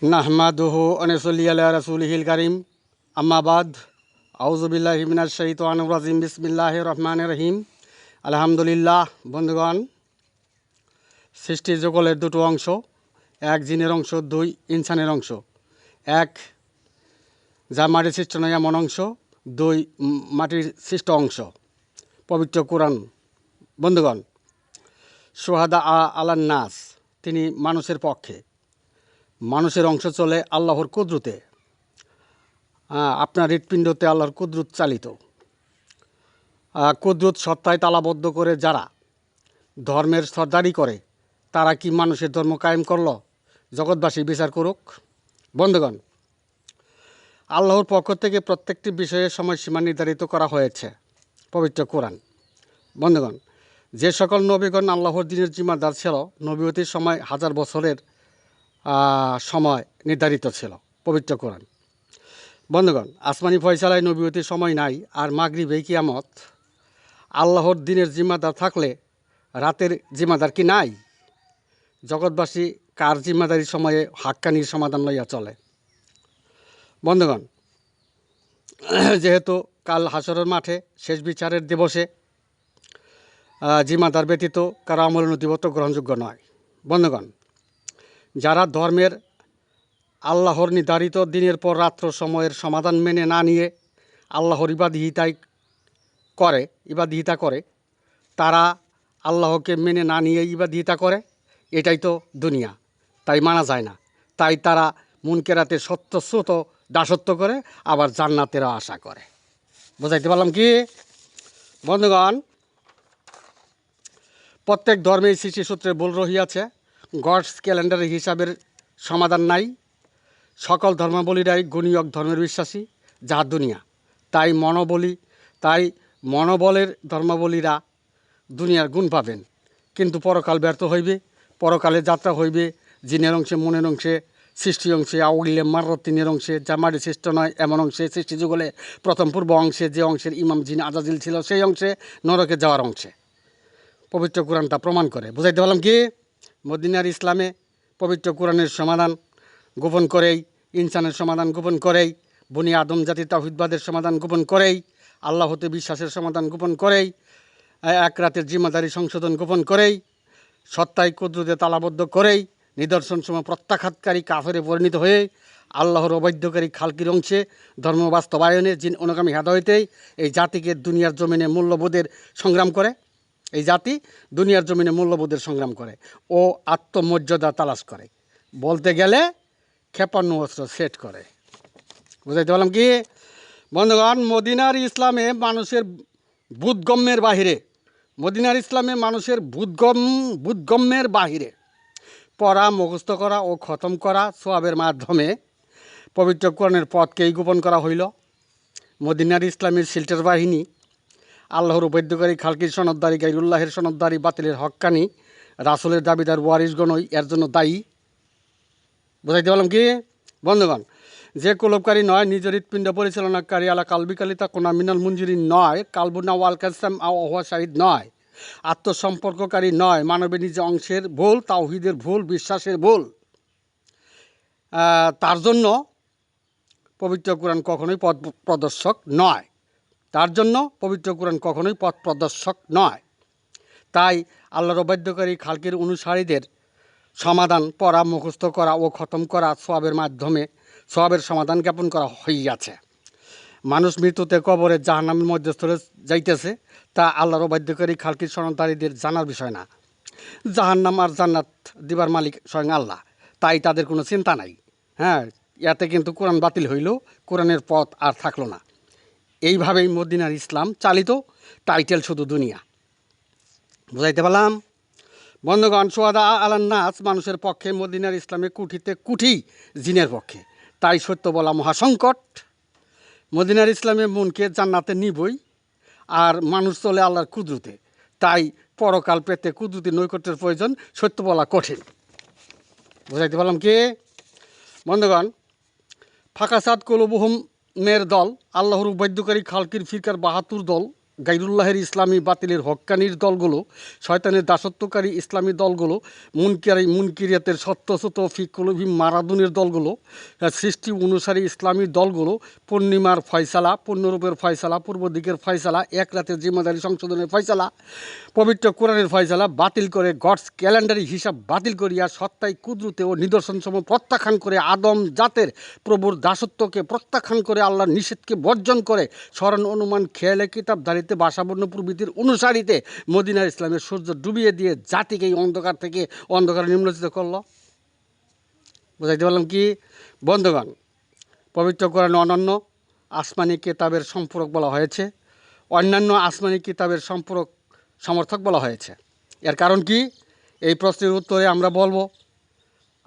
নাহমাদুহু ওয়া নুসাল্লি আলা রাসূলিহিল কারীম আম্মা বাদ আউযু বিল্লাহি মিনাশ শাইতানির রাজিম বিসমিল্লাহির রহমানির রহিম আলহামদুলিল্লাহ। বন্ধুগণ, সৃষ্টি জগলের দুটো অংশ, এক জিনের অংশ, দুই ইনসানের অংশ। এক যা মাটির সৃষ্ট নয় এমন অংশ, দুই মাটির সৃষ্ট অংশ, পবিত্র কোরআন। বন্ধুগণ, সোহাদা আলান নাস, তিনি মানুষের পক্ষে, মানুষের অংশ চলে আল্লাহর কুদরতে। আপনার হৃৎপিণ্ডতে আল্লাহর কুদরত চালিত। কুদরত সত্তায় তালাবদ্ধ করে যারা ধর্মের সর্দারি করে, তারা কি মানুষের ধর্ম কায়েম করল? জগৎবাসী বিচার করুক। বন্ধুগণ, আল্লাহর পক্ষ থেকে প্রত্যেকটি বিষয়ে সময়সীমা নির্ধারিত করা হয়েছে পবিত্র কোরআন। বন্ধুগণ, যে সকল নবীগণ আল্লাহর দিনের জিম্মাদার ছিল, নবুয়তির সময় 1000 বছরের সময় নির্ধারিত ছিল পবিত্র কোরআন। বন্ধুগণ, আসমানি ফয়সালায় নবুয়তির সময় নাই, আর মাগরিবে কিয়ামত। আল্লাহর দিনের জিম্মাদার থাকলে রাতের জিম্মাদার কি নাই? জগৎবাসী কার জিম্মাদারির সময়ে হাক্কানির সমাধান লইয়া চলে? বন্ধুগণ, যেহেতু কাল হাসরের মাঠে শেষ বিচারের দিবসে জিম্মাদার ব্যতীত কারো আমল নথিপত্র গ্রহণযোগ্য নয়। বন্ধুগণ, যারা ধর্মের আল্লাহর নির্ধারিত দিনের পর রাত্র সময়ের সমাধান মেনে না নিয়ে আল্লাহর ইবাদিহিতা করে, তারা আল্লাহকে মেনে না নিয়ে ইবাদিহিতা করে, এটাই তো দুনিয়া, তাই মানা যায় না। তাই তারা মুনকেরাতে সত্যশ্রুত দাসত্ব করে, আবার জান্নাতেরও আশা করে। বুঝাইতে পারলাম কি? বন্ধুগণ, প্রত্যেক ধর্মেই সৃষ্টিসূত্রে ভুল রহিয়াছে। গডস ক্যালেন্ডারের হিসাবের সমাধান নাই। সকল ধর্মাবলীরাই গুণীয়ক ধর্মের বিশ্বাসী, যা দুনিয়া। তাই মনোবলের ধর্মাবলীরা দুনিয়ার গুণ পাবেন, কিন্তু পরকাল ব্যর্থ হইবে। পরকালে যাত্রা হইবে জিনের অংশে, মনের অংশে, সৃষ্টি অংশে, আউলে মারতিনের অংশে, যা মাটির সৃষ্ট নয় এমন অংশে, সৃষ্টি যুগলে প্রথম পূর্ব অংশে, যে অংশের ইমাম জিন আজাজিল ছিল সেই অংশে, নরকে যাওয়ার অংশে। পবিত্র কোরআন তা প্রমাণ করে। বুঝাইতে পারলাম কি? মদিনার ইসলামে পবিত্র কোরআনের সমাধান গোপন করেই, ইনসানের সমাধান গোপন করেই, বনি আদম জাতি তাওহীদবাদের সমাধান গোপন করেই, আল্লাহ হতে বিশ্বাসের সমাধান গোপন করেই, এক রাতের জিম্মাদারি সংশোধন গোপন করেই, সত্তায় কুদরতে তালাবদ্ধ করেই, নিদর্শন সময় প্রত্যাখ্যাতকারী কাফেরে পরিণত হয়ে আল্লাহর অবৈধকারী খালকির অংশে ধর্ম বাস্তবায়নে জিন অনুগামী হেদায়েতেই এই জাতিকে দুনিয়ার জমিনে মূল্যবোধের সংগ্রাম করে। এই জাতি দুনিয়ার জমিনে মূল্যবোধের সংগ্রাম করে ও আত্মমর্যাদা তালাশ করে। বলতে গেলে ক্ষেপণাস্ত্র অস্ত্র সেট করে। বুঝাইতে পারলাম কি? বন্ধুগণ, মদিনার ইসলামে মানুষের বুদ্ধগম্যের বাহিরে পড়া, মুখস্থ করা ও খতম করা সোয়াবের মাধ্যমে পবিত্র কোরআনের পথকেই গোপন করা হইল। মদিনার ইসলামের শিল্টের বাহিনী আল্লাহর বৈদ্যকারী খালকির সনদদারি, গাইরুল্লাহের সনদদারি, বাতিলের হক্কানি, রাসুলের দাবিদার ওয়ারিসগণই এর জন্য দায়ী। বুঝাইতে পারলাম কি? বন্ধুগণ, যে কুলবকারী নয়, নিজ হৃৎপিণ্ড পরিচালনাকারী আলা কালবিকালিতা কোনা মিনাল মঞ্জুরি নয়, কালবুনা ওয়াল কাসসাম আওয়া শাহিদ নয়, আত্মসম্পর্ককারী নয়, মানবের নিজ অংশের ভুল, তাওহীদের ভুল, বিশ্বাসের ভুল, তার জন্য পবিত্র কোরআন কখনোই পথ প্রদর্শক নয়। তাই আল্লাহর অবাধ্যকারী খালকির অনুসারীদের সমাধান পড়া, মুখস্থ করা ও খতম করা সোয়াবের মাধ্যমে সোয়াবের সমাধান জ্ঞাপন করা হইয়াছে। মানুষ মৃত্যুতে কবরে জাহান্নামের মধ্যস্থলে যাইতেছে, তা আল্লাহর অবাধ্যকারী খালকির সনদদারীদের জানার বিষয় না। জাহান্নাম আর জান্নাত দিবার মালিক স্বয়ং আল্লাহ, তাই তাদের কোনো চিন্তা নাই। এতে কিন্তু কোরআন বাতিল হইল, কোরআনের পথ আর থাকলো না। এইভাবেই মদিনার ইসলাম চালিত, টাইটেল শুধু দুনিয়া। বুঝাইতে পারলাম? বন্ধুগণ, সোহাদা আলান নাস মানুষের পক্ষে, মদিনার ইসলামে কুঠিতে কুঠি জিনের পক্ষে। তাই সত্য বলা মহাসংকট। মদিনার ইসলামে মনকে জান্নাতে নিবই, আর মানুষ চলে আল্লাহর কুদরতে। তাই পরকাল পেতে কুদরতি নৈকট্যের প্রয়োজন, সত্য বলা কঠিন। বুঝাইতে পারলাম কি? বন্ধুগণ, ফাঁকাসাদ কলুবুহুমের দল, আল্লাহর উবাদ্যকারী খালকির ফিরকার 72 দল গাইরুল্লাহের ইসলামী বাতিলের হক্কানির দলগুলো, শয়তানের দাসত্বকারী ইসলামী দলগুলো, মুনকিরিয়াতের সত্যসত ফিকুলভি মারাদুনের দলগুলো, সৃষ্টি অনুসারী ইসলামী দলগুলো পূর্ণিমার ফয়সালা, পূর্ণরূপের ফয়সালা, পূর্ব দিকের ফয়সালা, এক রাতের জিম্মাদারি সংশোধনের ফয়সালা, পবিত্র কোরআনের ফয়সালা বাতিল করে গডস ক্যালেন্ডারি হিসাব বাতিল করিয়া সত্তায় কুদরতে ও নিদর্শনসমূহ প্রত্যাখ্যান করে আদম জাতের প্রভুর দাসত্বকে প্রত্যাখ্যান করে আল্লাহর নিষেধকে বর্জন করে স্মরণ অনুমান খেয়ালে কিতাবধারীতে বাসাবর্ণ প্রভৃতির অনুসারীতে মদিনার ইসলামের সূর্য ডুবিয়ে দিয়ে জাতিকে এই অন্ধকার থেকে অন্ধকারে নিম্নচিত করল। বুঝাইতে পারলাম কি বন্ধুগণ? পবিত্র কোরআনে অনন্য আসমানি কিতাবের সম্পূরক বলা হয়েছে, অন্যান্য আসমানি কিতাবের সমর্থক বলা হয়েছে। এর কারণ কি? এই প্রশ্নের উত্তরে আমরা বলবো,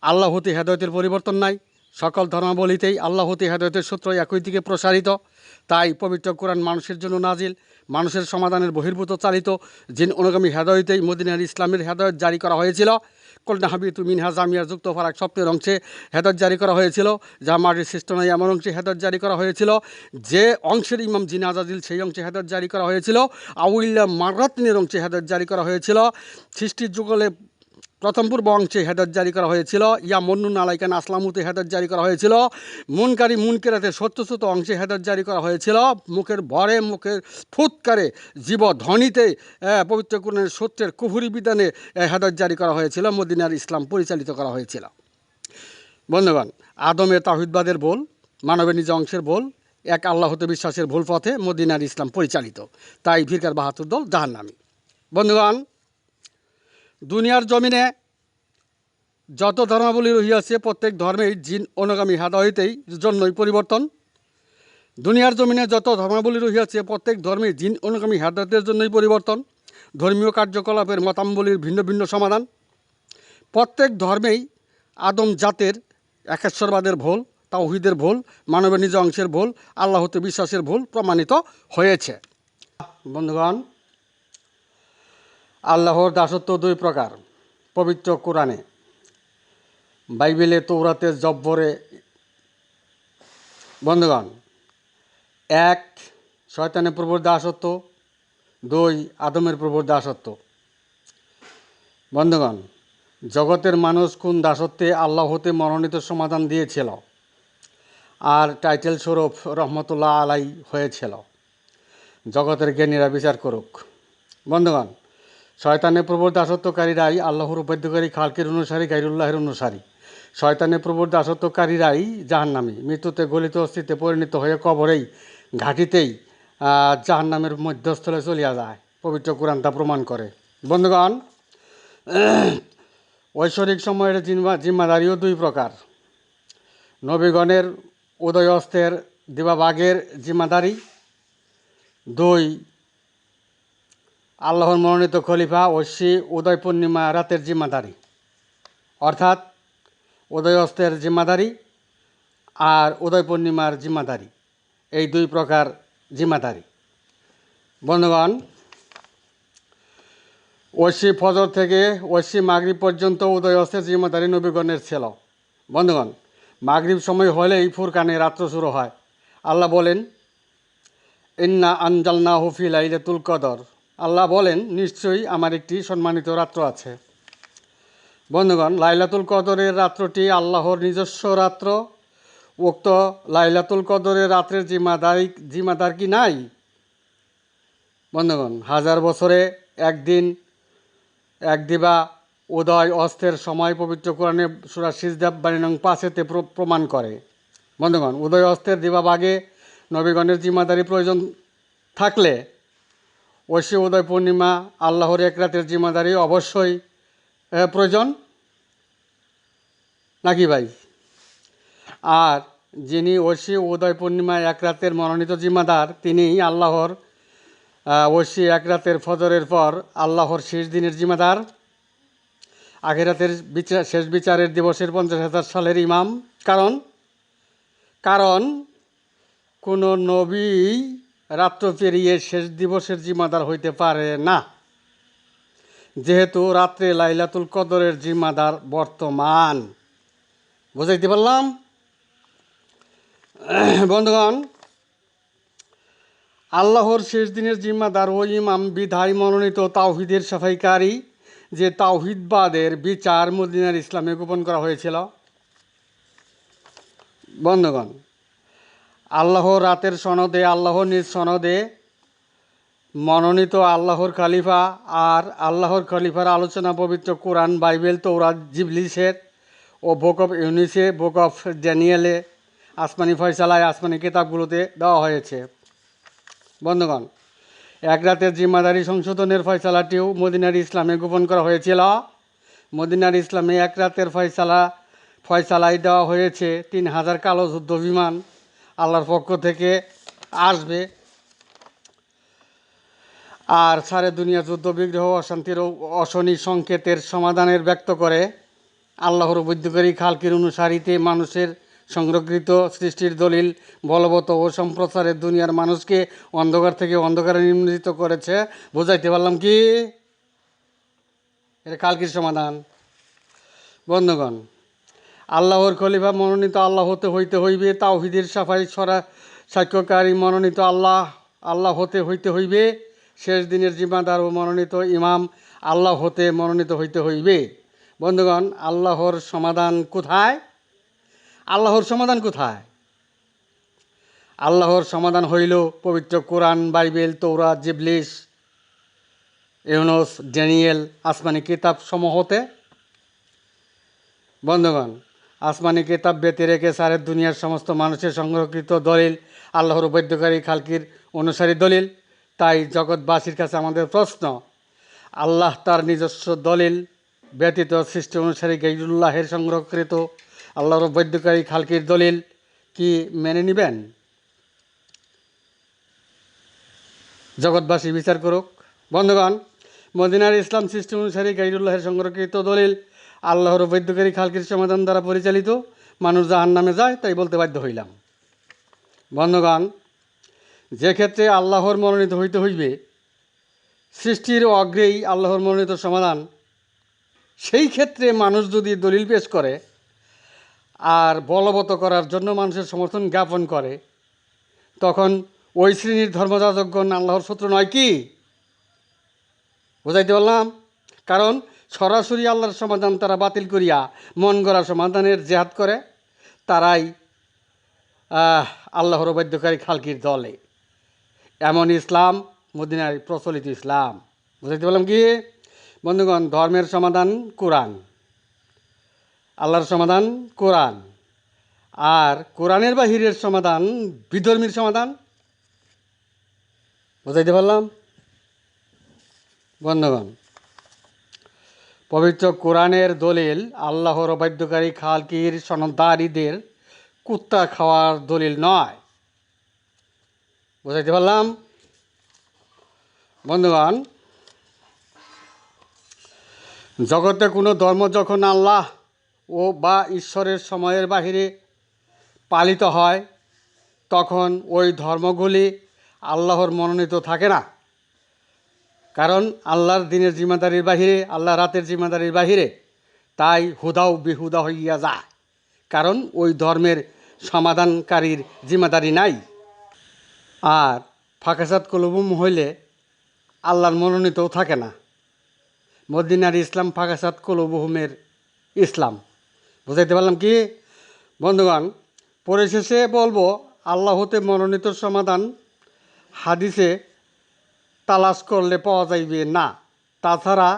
আল্লাহ হতে হেদায়েতের পরিবর্তন নাই। সকল ধর্মাবলিতেই আল্লাহ হতে হেদায়েতের সূত্র একই দিকে প্রসারিত। তাই পবিত্র কোরআন মানুষের জন্য নাজিল, মানুষের সমাধানের বহির্ভূত চালিত। জিন অনুগামী হেদায়েতেই মদিনার ইসলামের হেদায়েত জারি করা হয়েছিল। কলনা হাবিতু মিনহা জামিয়ার যুক্ত ফারাক স্বপ্নের অংশে হেদায়েত জারি করা হয়েছিল, যা মাটির সৃষ্ট নয় এমন অংশে হেদায়েত জারি করা হয়েছিল। যে অংশের ইমাম জিন আজাদিল সেই অংশে হেদায়েত জারি করা হয়েছিল। আউইল্লা মাররাতিনের অংশে হেদায়েত জারি করা হয়েছিল। সৃষ্টির যুগলে প্রথম পূর্ব অংশে হেদায়েত জারি করা হয়েছিল। ইয়া মন্নুন আলাইকান আসলামুতে হেদায়েত জারি করা হয়েছিল। মুনকেরাতে সত্যসূত অংশে হেদায়েত জারি করা হয়েছিল। মুখের ভরে, মুখের ফুৎকারে, জীবধ্বনিতে, পবিত্র কোরআনের সত্যের কুফরি বিধানে হেদায়েত জারি করা হয়েছিল। মদিনার ইসলাম পরিচালিত করা হয়েছিল। বন্ধুগণ, আদমের তাওহীদবাদের ভুল, মানবের নিজ অংশের ভুল, এক আল্লাহ হতে বিশ্বাসের ভুল পথে মদিনার ইসলাম পরিচালিত। তাই ফিরকার ৭২ দল জাহান্নামী। বন্ধুগণ, দুনিয়ার জমিনে যত ধর্মাবলী রহিয়াছে প্রত্যেক ধর্মেই জিন অনুগামী হেদায়েতেই জন্যই পরিবর্তন। দুনিয়ার জমিনে যত ধর্মাবলী রহিয়াছে প্রত্যেক ধর্মেই জিন অনুগামী হেদায়েতের জন্যই পরিবর্তন। ধর্মীয় কার্যকলাপের মতাম্বলীর ভিন্ন ভিন্ন সমাধান। প্রত্যেক ধর্মেই আদম জাতের একেশ্বরবাদের ভুল, তাওহীদের ভুল, মানবের নিজ অংশের ভুল, আল্লাহ হতে বিশ্বাসের ভুল প্রমাণিত হয়েছে। বন্ধুগণ, আল্লাহর দাসত্ব দুই প্রকার। পবিত্র কোরআনে, বাইবেলে, তৌরাতে, জব্বরে। বন্ধুগণ, এক, শয়তানের প্রভুর দাসত্ব। দুই, আদমের প্রভুর দাসত্ব। বন্ধুগণ, জগতের মানুষ কোন দাসত্বে আল্লাহ হতে মনোনীত সমাধান দিয়েছিল আর টাইটেল স্বরূপ রহমতুল্লাহ আলাই হয়েছিল? জগতের জ্ঞানীরা বিচার করুক। বন্ধুগণ, শয়তানের প্রভুর দাসত্বকারীরাই আল্লাহর উপাদ্যকারী খালকের অনুসারী, গাইরুল্লাহের অনুসারী। শয়তানের প্রভুর দাসত্বকারীরাই জাহান্নামী, মৃত্যুতে গলিত অস্থিতে পরিণত হয়ে কবরেই ঘাটিতেই জাহান্নামের মধ্যস্থলে চলিয়া যায়। পবিত্র কোরআন তা প্রমাণ করে। বন্ধুগণ, ঐশ্বরিক সময়ের জিম্মাদারিও দুই প্রকার। নবীগণের উদয় অস্তের দিবাভাগের জিম্মাদারি। দুই, আল্লাহর মনোনীত খলিফা ঐশী উদয় পূর্ণিমা রাতের জিম্মাদারি, অর্থাৎ উদয় অস্তের জিম্মাদারি আর উদয় পূর্ণিমার জিম্মাদারি, এই দুই প্রকার জিম্মাদারি। বন্ধুগণ, ঐশী ফজর থেকে ঐশী মাগরিব পর্যন্ত উদয় অস্তের জিম্মাদারি নবীগণের ছিল। বন্ধুগণ, মাগরিব সময় হলেই ফুরকানে রাত্র শুরু হয়। আল্লাহ বলেন, ইন্না আনজালনাহু ফি লাইলাতুল কদর। আল্লাহ বলেন, নিশ্চয়ই আমার একটি সম্মানিত রাত্র আছে। বন্ধুগণ, লাইলাতুল কদরের রাত্রটি আল্লাহর নিজস্ব রাত্র। উক্ত লাইলাতুল কদরের রাত্রের জিম্মাদার কি নাই? বন্ধুগণ, 1000 বছরে একদিন এক দিবা উদয় অস্তের সময় পবিত্র কোরআনে সূরা সিজদা 5-এতে প্রমাণ করে। বন্ধুগণ, উদয় অস্তের দিবাভাগে নবীগণের জিম্মাদারি প্রয়োজন থাকলে ঐশী উদয় পূর্ণিমা আল্লাহর এক রাতের জিম্মাদারি অবশ্যই প্রয়োজন, নাকি ভাই? আর যিনি ঐশী উদয় পূর্ণিমা এক রাতের মনোনীত জিম্মাদার, তিনি আল্লাহর ঐশী এক রাতের ফজরের পর আল্লাহর শেষ দিনের জিম্মাদার, আখিরাতের শেষ বিচারের দিবসের 50,000 সালের ইমাম। কারণ কোনো নবী রাত্র পেরিয়ে শেষ দিবসের জিম্মাদার হইতে পারে না, যেহেতু রাত্রে লাইলাতুল কদরের জিম্মাদার বর্তমান। বুঝাইতে পারলাম? বন্ধুগণ, আল্লাহর শেষ দিনের জিম্মাদার ও ইমাম বিধায় মনোনীত তাওহীদের সাফাইকারী যে তাওহীদবাদের বিচার মদিনার ইসলামে গোপন করা হয়েছিল। বন্ধুগণ, আল্লাহর রাতের সনদে, আল্লাহর নিজ সনদে মনোনীত আল্লাহর খলিফা আর আল্লাহর খলিফার আলোচনা পবিত্র কোরআন, বাইবেল, তৌরাত, জিবলিসের ও বুক অফ ইউনিসে, বুক অফ ড্যানিয়েলে, আসমানি ফয়সালায়, আসমানি কিতাবগুলোতে দেওয়া হয়েছে। বন্ধুগণ, এক রাতের জিম্মাদারি সংশোধনের ফয়সালাটিও মদিনার ইসলামে গোপন করা হয়েছিল। মদিনার ইসলামে এক রাতের ফয়সালায় দেওয়া হয়েছে 3000 কালো যুদ্ধ বিমান আল্লাহর পক্ষ থেকে আসবে, আর সারে দুনিয়া যুদ্ধ বিগ্রহ অশান্তির ও অশনি সংকেতের সমাধানের ব্যক্ত করে আল্লাহর বৈদ্যকারী খালকির অনুসারীতে মানুষের সংরক্ষিত সৃষ্টির দলিল বলবৎ ও সম্প্রচারের দুনিয়ার মানুষকে অন্ধকার থেকে অন্ধকারে নিম্নিত করেছে। বোঝাইতে পারলাম কি? এটা খালকির সমাধান। বন্ধুগণ, আল্লাহর খলিফা মনোনীত আল্লাহ হতে হইবে, তাওহীদের সাক্ষ্যকারী মনোনীত আল্লাহ হতে হইবে, শেষ দিনের জিম্মাদার ও মনোনীত ইমাম আল্লাহ মনোনীত হইবে। বন্ধুগণ, আল্লাহর সমাধান কোথায়? আল্লাহর সমাধান কোথায়? আল্লাহর সমাধান হইল পবিত্র কোরআন, বাইবেল, তৌরাত, জিবলিস, ইউনুস, ড্যানিয়েল, আসমানি কিতাব সমূহতে। বন্ধুগণ, আসমানি কিতাব ব্যতি রেখে সারের দুনিয়ার সমস্ত মানুষের সংরক্ষিত দলিল আল্লাহর বৈদ্যকারী খালকির অনুসারী দলিল। তাই জগৎবাসীর কাছে আমাদের প্রশ্ন, আল্লাহ তার নিজস্ব দলিল ব্যতীত সৃষ্টি অনুসারী গাইরুল্লাহের সংরক্ষিত আল্লাহর বৈদ্যকারী খালকির দলিল কি মেনে নেবেন? জগৎবাসী বিচার করুক। বন্ধুগণ, মদিনার ইসলাম সৃষ্টি অনুসারী গাইরুল্লাহের সংরক্ষিত দলিল আল্লাহর বৈদ্যকারী খালকির সমাধান দ্বারা পরিচালিত, মানুষ জাহান্নামে যায় তাই বলতে বাধ্য হইলাম। বন্ধুগণ, যে ক্ষেত্রে আল্লাহর মনোনীত হইতে হইবে, সৃষ্টির অগ্রেই আল্লাহর মনোনীত সমাধান, সেই ক্ষেত্রে মানুষ যদি দলিল পেশ করে আর বলবৎ করার জন্য মানুষের সমর্থন জ্ঞাপন করে, তখন ওই শ্রেণীর ধর্মযাজকগণ আল্লাহর শত্রু নয় কি? বুঝাইতে পারলাম? কারণ সরাসরি আল্লাহর সমাধান তারা বাতিল করিয়া মন গড়া সমাধানের জেহাদ করে, তারাই আল্লাহর বৈদ্যকারী খালকির দলে। এমন ইসলাম মদিনায় প্রচলিত ইসলাম। বুঝাইতে পারলাম কি? বন্ধুগণ, ধর্মের সমাধান কোরআন, আল্লাহর সমাধান কোরআন, আর কোরআনের বাহিরের সমাধান বিধর্মীর সমাধান। বুঝাইতে পারলাম? বন্ধুগণ, পবিত্র কোরআনের দলিল আল্লাহর অবাধ্যকারী খালকির সনদদারীদের কুত্তা খাওয়ার দলিল নয়। বুঝাইতে পারলাম? বন্ধুগণ, জগতে কোনো ধর্ম যখন আল্লাহ ও বা ঈশ্বরের সময়ের বাহিরে পালিত হয়, তখন ওই ধর্মগুলি আল্লাহর মনোনীত থাকে না। কারণ আল্লাহর দিনের জিম্মাদারির বাহিরে, আল্লাহ রাতের জিম্মাদারির বাহিরে, তাই হুদাও বেহুদা হইয়া যায়। কারণ ওই ধর্মের সমাধানকারীর জিম্মাদারি নাই। আর ফাঁকাসাত কলুবুম হইলে আল্লাহর মনোনীতও থাকে না। মদিনার ইসলাম ফাঁকাসাত কলুবুহুমের ইসলাম। বুঝাইতে পারলাম কি? বন্ধুগণ, পরিশেষে বলবো, আল্লাহ হতে মনোনীত সমাধান হাদিসে তালাশ করলে পাওয়া যাইবে না। তাছাড়া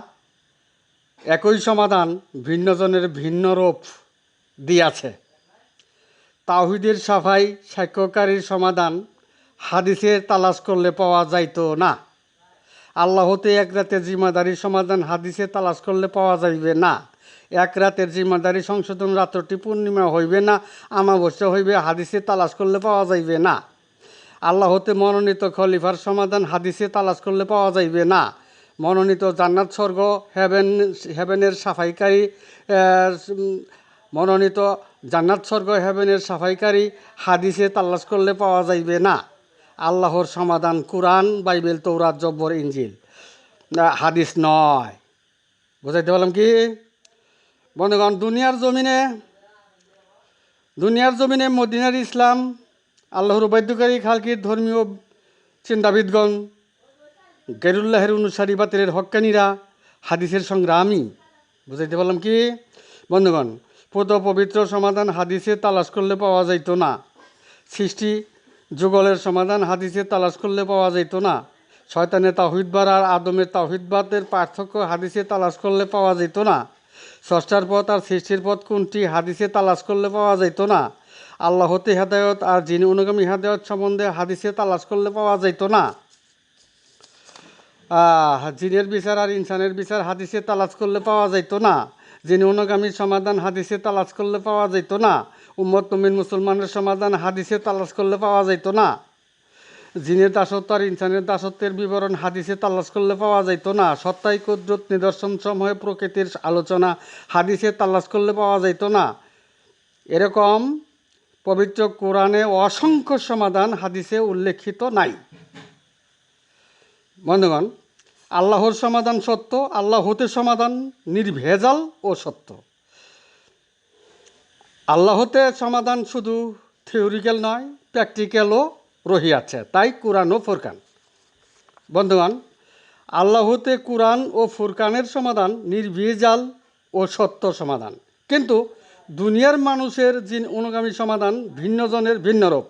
একই সমাধান ভিন্নজনের ভিন্ন রূপ দিয়াছে। তাওহীদের সাক্ষ্যকারীর সমাধান হাদিসে তালাশ করলে পাওয়া যাইত না। আল্লাহ হতে এক রাতের জিম্মাদারির সমাধান হাদিসে তালাশ করলে পাওয়া যাইবে না। এক রাতের জিম্মাদারি সংশোধন রাত্রটি পূর্ণিমা হইবে না, আমাবস্যা হইবে, হাদিসে তালাশ করলে পাওয়া যাইবে না। আল্লাহ হতে মনোনীত খলিফার সমাধান হাদিসে তালাশ করলে পাওয়া যাইবে না। মনোনীত জান্নাত স্বর্গ হেভেনের সাফাইকারী মনোনীত জান্নাত স্বর্গ হেভেনের সাফাইকারী হাদিসে তালাশ করলে পাওয়া যাইবে না। আল্লাহর সমাধান কুরআন, বাইবেল, তৌরাত, জব্বর, ইনজিল, হাদিস নয়। বুঝাইতে পারলাম কি? বন্ধুগণ, দুনিয়ার জমিনে মদিনার ইসলাম আল্লাহর বাধ্যকারী খালকির ধর্মীয় চিন্তাবিদগণ, গেরুল্লাহের অনুসারী বাতিলের হক্কানিরা, হাদিসের সংগ্রামী। বুঝাইতে পারলাম কি বন্ধুগণ? পদ পবিত্র সমাধান হাদিসে তালাশ করলে পাওয়া যাইত না। সৃষ্টি যুগলের সমাধান হাদিসে তালাশ করলে পাওয়া যাইত না। শয়তানের তাওহীদবাদ আর আদমের তাওহীদবাদের পার্থক্য হাদিসে তালাশ করলে পাওয়া যেত না। স্রষ্টার পথ আর সৃষ্টির পথ কোনটি হাদিসে তালাশ করলে পাওয়া যেত না। আল্লাহ হতে হেদায়ত আর যিনি অনুগামী হেদায়ত সম্বন্ধে হাদিসে তালাশ করলে পাওয়া যেত না। জিনের বিচার আর ইনসানের বিচার হাদিসে তালাশ করলে পাওয়া যেত না। যিনি অনুগামীর সমাধান হাদিসে তালাশ করলে পাওয়া যেত না। উম্মত মুমিন মুসলমানের সমাধান হাদিসে তালাশ করলে পাওয়া যেত না। জিনের দাসত্ব আর ইনসানের দাসত্বের বিবরণ হাদিসে তালাশ করলে পাওয়া যেত না। সত্তাই কুদরত নিদর্শন সমূহে প্রকৃতির আলোচনা হাদিসে তালাশ করলে পাওয়া যেত না। এরকম পবিত্র কোরআনে অসংখ্য সমাধান হাদিসে উল্লেখিত নাই। বন্ধুগণ, আল্লাহর সমাধান সত্য, আল্লাহ হতে সমাধান নির্ভেজাল ও সত্য। আল্লাহ হতে সমাধান শুধু থিওরিক্যাল নয়, প্র্যাকটিক্যালও রহিয়াছে, তাই কোরআন ও ফুরকান। বন্ধুগণ, আল্লাহ হতে কোরআন ও ফুরকানের সমাধান নির্ভেজাল ও সত্য সমাধান। কিন্তু দুনিয়ার মানুষের জিন অনুগামী সমাধান ভিন্নজনের ভিন্ন রূপ,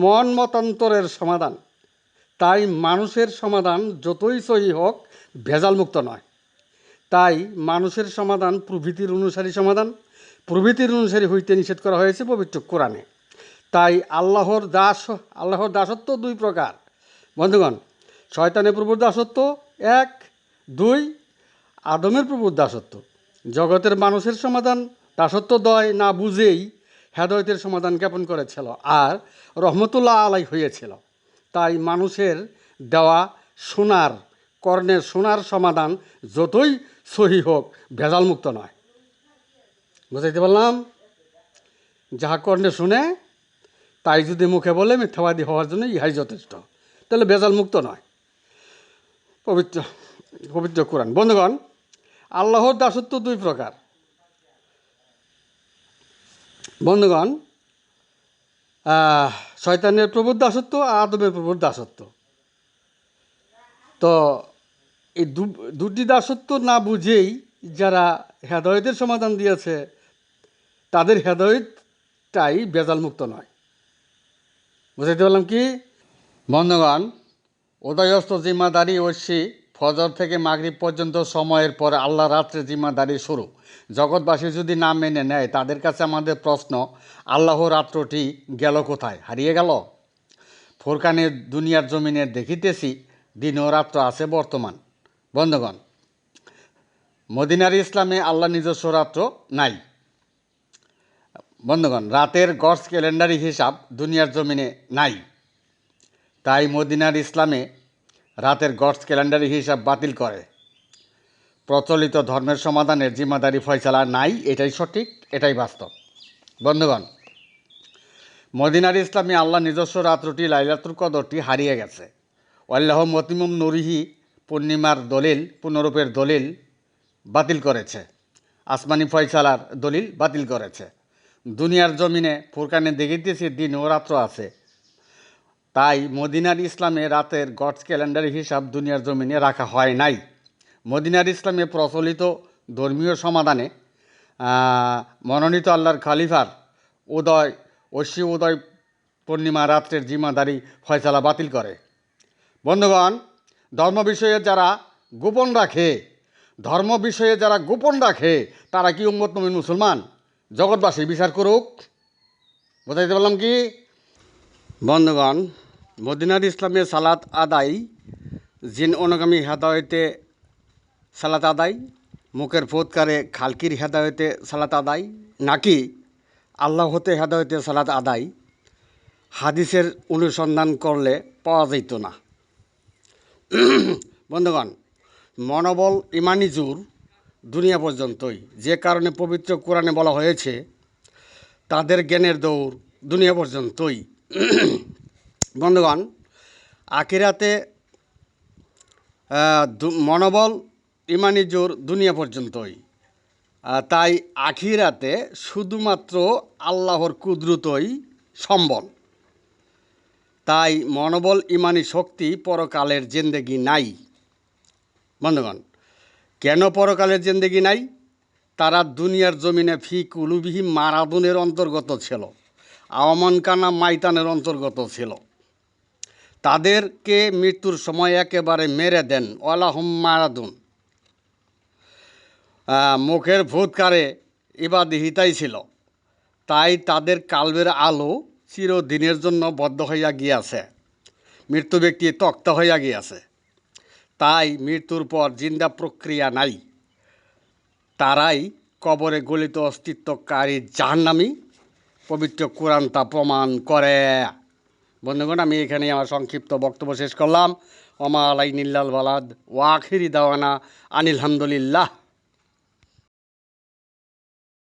মন মতান্তরের সমাধান। তাই মানুষের সমাধান যতই সহি হোক ভেজালমুক্ত নয়। তাই মানুষের সমাধান প্রভৃতির অনুসারী সমাধান, প্রভৃতির অনুসারী হইতে নিষেধ করা হয়েছে পবিত্র কোরআনে। তাই আল্লাহর দাসত্ব দুই প্রকার। বন্ধুগণ, শয়তানের প্রভুর দাসত্ব এক, দুই আদমের প্রভুর দাসত্ব। জগতের মানুষের সমাধান দাসত্ব দয় না বুঝেই হেদায়েতের সমাধান জ্ঞাপন করেছিল আর রহমতুল্লাহ আলাই হয়েছিল। তাই মানুষের দেওয়া সোনার কর্ণের সোনার সমাধান যতই সহি হোক ভেজালমুক্ত নয়। বুঝাইতে পারলাম? যাহা কর্ণে শুনে তাই যদি মুখে বলে মিথ্যাবাদী হওয়ার জন্য ইহাই যথেষ্ট, তাহলে ভেজালমুক্ত নয় পবিত্র কোরআন। বন্ধুগণ, আল্লাহর দাসত্ব দুই প্রকার। বন্ধুগণ, শয়তানের প্রভুর দাসত্ব আর আদমের প্রভুর দাসত্ব। তো এই দুটি দাসত্ব না বুঝেই যারা হেদায়েতের সমাধান দিয়েছে তাদের হেদায়েতটাই ভেজালমুক্ত নয়। বুঝাইতে পারলাম কি বন্ধুগণ? উদয়স্ত জিম্মাদারি ঐশী ফজর থেকে মাগরিব পর্যন্ত সময়ের পর আল্লাহ রাত্রে জিম্মাদারি শুরু। জগৎবাসী যদি না মেনে নেয় তাদের কাছে আমাদের প্রশ্ন, আল্লাহ রাত্রটি গেল কোথায়? হারিয়ে গেল? ফুরকানের দুনিয়ার জমিনে দেখিতেছি দিন ও রাত্র আছে বর্তমান। বন্ধুগণ, মদিনার ইসলামে আল্লাহ নিজস্ব রাত্র নাই। বন্ধুগণ, রাতের গডস ক্যালেন্ডারি হিসাব দুনিয়ার জমিনে নাই। তাই মদিনার ইসলামে রাতের গডস ক্যালেন্ডারি হিসাব বাতিল করে। প্রচলিত ধর্মের সমাধানের জিম্মাদারি ফয়সালা নাই, এটাই সঠিক, এটাই বাস্তব। বন্ধুগণ, মদিনার ইসলামে আল্লাহ নিজস্ব রাত্রটি লাইলাতুল কদরটি হারিয়ে গেছে। আল্লাহ মতিমুম নুরিহি পূর্ণিমার দলিল পুনরূপের দলিল বাতিল করেছে, আসমানি ফয়সালার দলিল বাতিল করেছে। দুনিয়ার জমিনে ফুরকানে দেখিতেছি দিন ও রাত্র আছে। তাই মদিনার ইসলামে রাতের গডস ক্যালেন্ডার হিসাব দুনিয়ার জমিনে রাখা হয় নাই। মদিনার ইসলামে প্রচলিত ধর্মীয় সমাধানে মনোনীত আল্লাহর খালিফার ঐশী উদয় পূর্ণিমা রাত্রের জিম্মাদারি ফয়সালা বাতিল করে। বন্ধুগণ, ধর্ম বিষয়ে যারা গোপন রাখে তারা কি উম্মত মুমিন মুসলমান? জগৎবাসী বিচার করুক। বুঝাইতে পারলাম কি বন্ধুগণ? মদিনার ইসলামে সালাত আদায়, জিন অনুগামী হেদায়েতে সালাত আদায়, মুখের ফুৎকারে খালকির হেদায়েতে সালাত আদায়, নাকি আল্লাহ হতে হেদায়েতে সালাত আদায়? হাদিসের অনুসন্ধান করলে পাওয়া যেত না। বন্ধুগণ, মনোবল ইমানি জোর দুনিয়া পর্যন্তই। যে কারণে পবিত্র কোরআনে বলা হয়েছে তাদের জ্ঞানের দৌড় দুনিয়া পর্যন্তই। বন্ধুগণ, আখিরাতে মনোবল ইমানি জোর দুনিয়া পর্যন্তই। তাই আখিরাতে শুধুমাত্র আল্লাহর কুদরতই সম্বল। তাই মনোবল ইমানি শক্তি পরকালের জিন্দেগি নাই। বন্ধুগণ, কেন পরকালের জিন্দেগি নাই? তারা দুনিয়ার জমিনে ফি কুলুবিহি মারাদুনের অন্তর্গত ছিল, আওয়ামান কানা মাইতানের অন্তর্গত ছিল। তাদেরকে মৃত্যুর সময় একেবারে মেরে দেন, ওয়ালাহুম মারাদুন। মুখের ভূতকারে ইবাদিহিতাই ছিল। তাই তাদের কালবের আলো চিরদিনের জন্য বদ্ধ হইয়া গিয়াছে, মৃত্যু ব্যক্তি তক্তা হইয়া গিয়াছে। তাই মৃত্যুর পর জিন্দা প্রক্রিয়া নাই। তারাই কবরে গলিত অস্তিত্বকারী জাহান্নামী। পবিত্র কোরআন তা প্রমাণ করে। বন্ধুগণ, আমি এখানেই আমার সংক্ষিপ্ত বক্তব্য শেষ করলাম। ওমা আলাইনিল্লাল বালাদ ওয়া আখিরি দাওয়ানা আনিল হামদুলিল্লাহ।